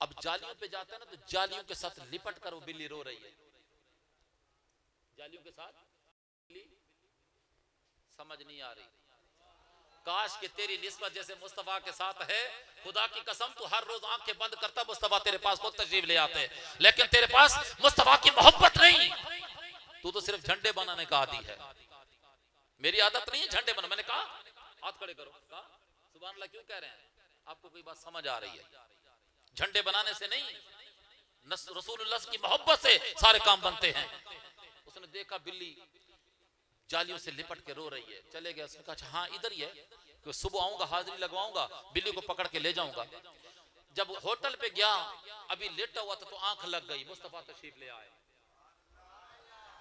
अब जालियों पे जाता है ना, तो जालियों के साथ लिपट कर वो बिल्ली रो रही है, जालियों के साथ बिल्ली। समझ नहीं आ रही। काश कि तेरी निस्बत जैसे मुस्तफा के साथ है, खुदा की कसम तू हर रोज आंखें बंद करता, मुस्तफा तेरे पास खुद तशरीफ ले आते हैं, लेकिन तेरे पास मुस्तफा की मोहब्बत नहीं, तू तो सिर्फ झंडे बनाने का आदी है। मेरी आदत नहीं है झंडे बना। मैंने कहा हाथ खड़े करो, कहा सुभान अल्लाह क्यों कह रहे हैं, आपको कोई बात समझ आ रही है? झंडे बनाने से नहीं, रसूलुल्लाह की मोहब्बत से सारे काम बनते हैं। उसने देखा बिल्ली जालियों से लिपट के रो रही है, चले गए। उसने कहा हाँ इधर ही है, कि सुबह आऊंगा हाजिरी लगवाऊंगा, बिल्ली को पकड़ के ले जाऊंगा। जब होटल पे गया, अभी लेटा हुआ था तो आंख लग गई, मुस्तफा तशरीफ ले आए।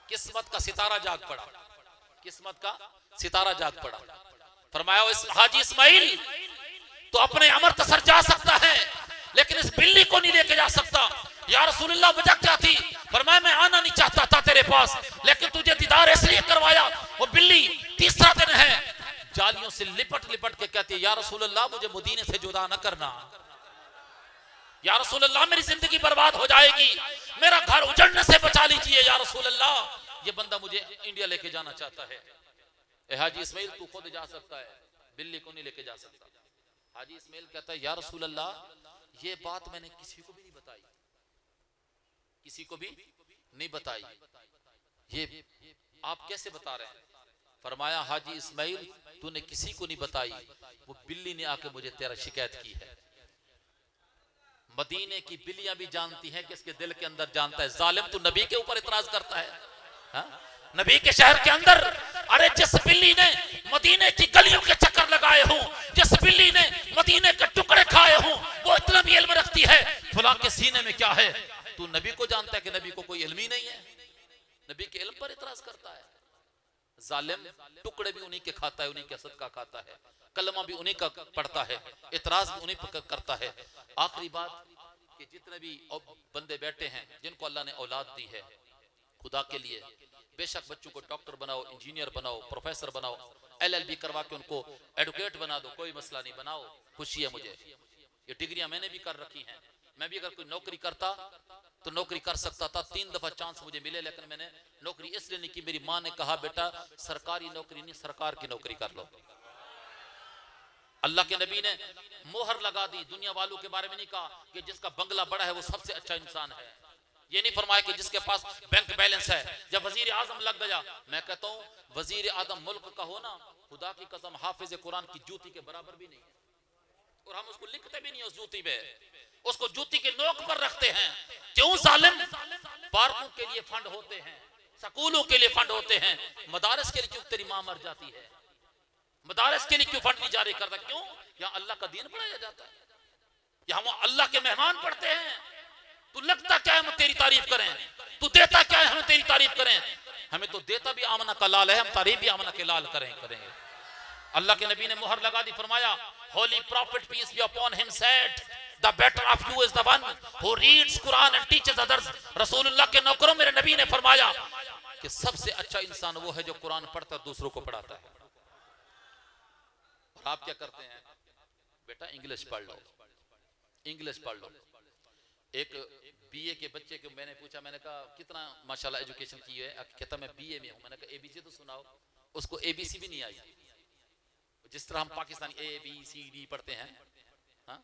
किस्मत का सितारा जाग पड़ा, किस्मत का सितारा जाग पड़ा। फरमाया हाजी इस्माइल तो अपने अमृतसर जा सकता है, लेकिन इस बिल्ली को नहीं लेके जा सकता। या रसूलुल्लाह वजह क्या थी? फरमाया मैं आना नहीं चाहता था तेरे पास, लेकिन तुझे दीदार इसलिए करवाया। वो बिल्ली तीसरा दिन है, जालियों से लिपट लिपट के कहती है या रसूलुल्लाह मुझे मदीने से जुदा न करना, या रसूलुल्लाह मेरी जिंदगी बर्बाद हो जाएगी, मेरा घर उजड़ने से बचा लीजिए या रसूलुल्लाह, ये बंदा मुझे इंडिया लेके जाना चाहता है। ए हाजी इस्माइल तू खुद जा सकता है, बिल्ली को नहीं लेके जा सकता। हाजी इस्माइल कहता है या रसूलुल्लाह ये बात मैंने किसी को भी नहीं बताई, किसी को भी नहीं बताई, ये आप कैसे बता रहे हैं? फरमाया हाजी इस्माइल तूने किसी को नहीं बताई, वो बिल्ली ने आके मुझे तेरा शिकायत की है। मदीने की बिल्लियां भी जानती हैं, किसके दिल के अंदर जानता है। जालिम तू नबी के ऊपर इतराज करता है, हा? नबी के शहर के अंदर, अरे जिस बिल्ली ने मदीने की गलियों के चक्कर लगाए हों, जिस बिल्ली ने मदीने के टुकड़े खाए हों, वो इतना भी इल्म रखती है फुला के सीने में क्या है। तू नबी को जानता है कि नबी को कोई इल्म ही नहीं है, नबी के इल्म पर इतराज करता है। जालिम टुकड़े भी उन्हीं के खाता है, उन्हीं के सदका खाता है, कलमा भी उन्हीं का पढ़ता है, इतराज भी उन्हीं पर करता है। आखिरी बात कि जितने भी बंदे बैठे हैं जिनको अल्लाह ने औलाद दी है खुदा के लिए, बेशक बच्चों को डॉक्टर बनाओ, इंजीनियर बनाओ, प्रोफेसर बनाओ, LLB करवा के उनको एडवोकेट बना दो, कोई मसला नहीं, बनाओ, खुशी है मुझे। ये डिग्रियां मैंने भी कर रखी हैं, मैं भी अगर कोई नौकरी करता तो नौकरी कर सकता था। 3 दफा चांस मुझे मिले, लेकिन मैंने नौकरी इसलिए नहीं की, मेरी माँ ने कहा बेटा सरकारी नौकरी नहीं सरकार की नौकरी कर लो। अल्लाह के नबी ने मोहर लगा दी, दुनिया वालों के बारे में नहीं कहा कि जिसका बंगला बड़ा है वो सबसे अच्छा इंसान है, ये नहीं फरमाया कि जिसके पास बैंक बैलेंस है। जब वजीर आजम लग गया, मैं कहता हूं वजीर आजम मुल्क का हो ना, खुदा की कसम हाफिज कुरान की जूती के बराबर भी नहीं है, और हम उसको लिखते भी नहीं उस जूती पे, उसको जूती के नोक पर रखते हैं। क्यों जालिम? पार्कों के लिए फंड होते हैं, स्कूलों के लिए फंड होते हैं, मदारस के लिए क्यों तेरी मां मर जाती है, मदारस के लिए क्यों फंड नहीं जारी करता? क्यों? यहाँ अल्लाह का दीन पढ़ाया जाता है, यहाँ अल्लाह के मेहमान पढ़ते हैं। तू लगता क्या है हम तेरी तारीफ करें, तू देता क्या है हम तेरी तारीफ करें? हमें तो देता भी आमना का लाल है, हम तारीफ भी आमना के लाल करेंगे। अल्लाह के नबी ने मोहर लगा दी, फरमाया holy prophet peace be upon him said the better of you is the one who reads Quran and teaches others. रसूलुल्लाह के नौकरों मेरे नबी ने फरमाया कि सबसे अच्छा इंसान वो है जो कुरान पढ़ता है दूसरों को पढ़ाता है। और आप क्या करते हैं? बेटा इंग्लिश पढ़ लो, इंग्लिश पढ़ लो। एक बीए के बच्चे को मैंने पूछा, मैंने कहा कितना माशाल्लाह एजुकेशन की है, कहता मैं बीए में हूं। मैंने कहा एबीसी तो सुनाओ। उसको एबीसी भी नहीं आई। जिस तरह हम Pakistani A B C D पढ़ते हैं, हाँ,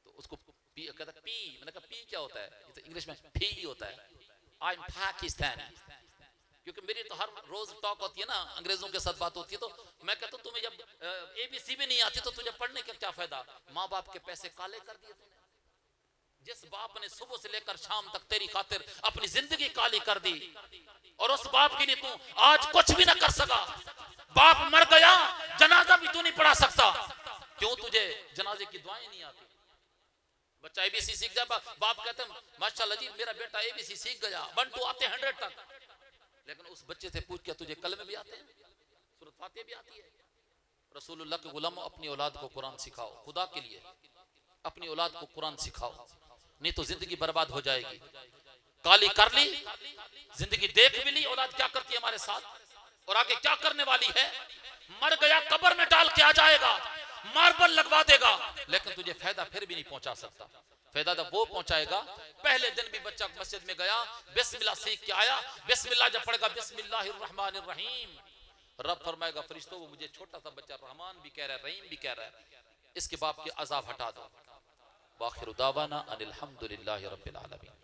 तो उसको पी कहता पी। मैंने कहा पी क्या होता है? ये तो इंग्लिश में फी होता है। I am Pakistani. क्योंकि मेरी तो हर रोज टॉक होती है ना, अंग्रेजों के साथ बात होती है, तो मैं कहता हूं तुम्हें जब एबीसी भी नहीं आती तो तुझे पढ़ने का क्या फायदा? माँ बाप के पैसे काले कर दिए तूने। जिस बाप ने सुबह से लेकर शाम तक तेरी खातिर अपनी जिंदगी काली कर दी, और उस बाप के लिए तू आज कुछ भी ना कर सका। बाप मर गया, जनाजा भी तू नहीं पढ़ा सकता। क्यों? तुझे जनाजे की दुआएं नहीं आती। बच्चा एबीसी सीख जाए, बाप कहते हैं माशाल्लाह जी मेरा बेटा एबीसी सीख गया, 1 2 आते 100 तक। लेकिन उस बच्चे से पूछ के तुझे कलमे भी आते हैं, सूरत फातिहा भी आती है? रसूलुल्लाह के गुलाम, अपनी औलाद को कुरान सिखाओ। खुदा के लिए अपनी औलाद को कुरान सिखाओ, नहीं तो जिंदगी बर्बाद हो जाएगी। काली कर ली जिंदगी, देख भी ली औलाद क्या करती है हमारे साथ, और आगे क्या करने वाली है। मर गया कब्र में डाल के आ जाएगा, मार्बल लगवा देगा, लेकिन तुझे फायदा फिर भी नहीं पहुंचा सकता। फायदा तो वो पहुंचाएगा, पहले दिन भी बच्चा मस्जिद में गया, बिस्मिल्लाह सीख के आया, बिस्मिल्लाह जब पढ़ेगा, बिस्मिल्लाहिर्रहमानिर्रहीम, रब फरमाएगा फरिश्तों, वो मुझे छोटा सा बच्चा रहमान भी कह रहा है, रहीम भी कह रहा है, इसके बाप के अजाब हटा दो। वाखिर दावाना अनिल हम्दुलिल्लाहि रब्बिल आलमीन।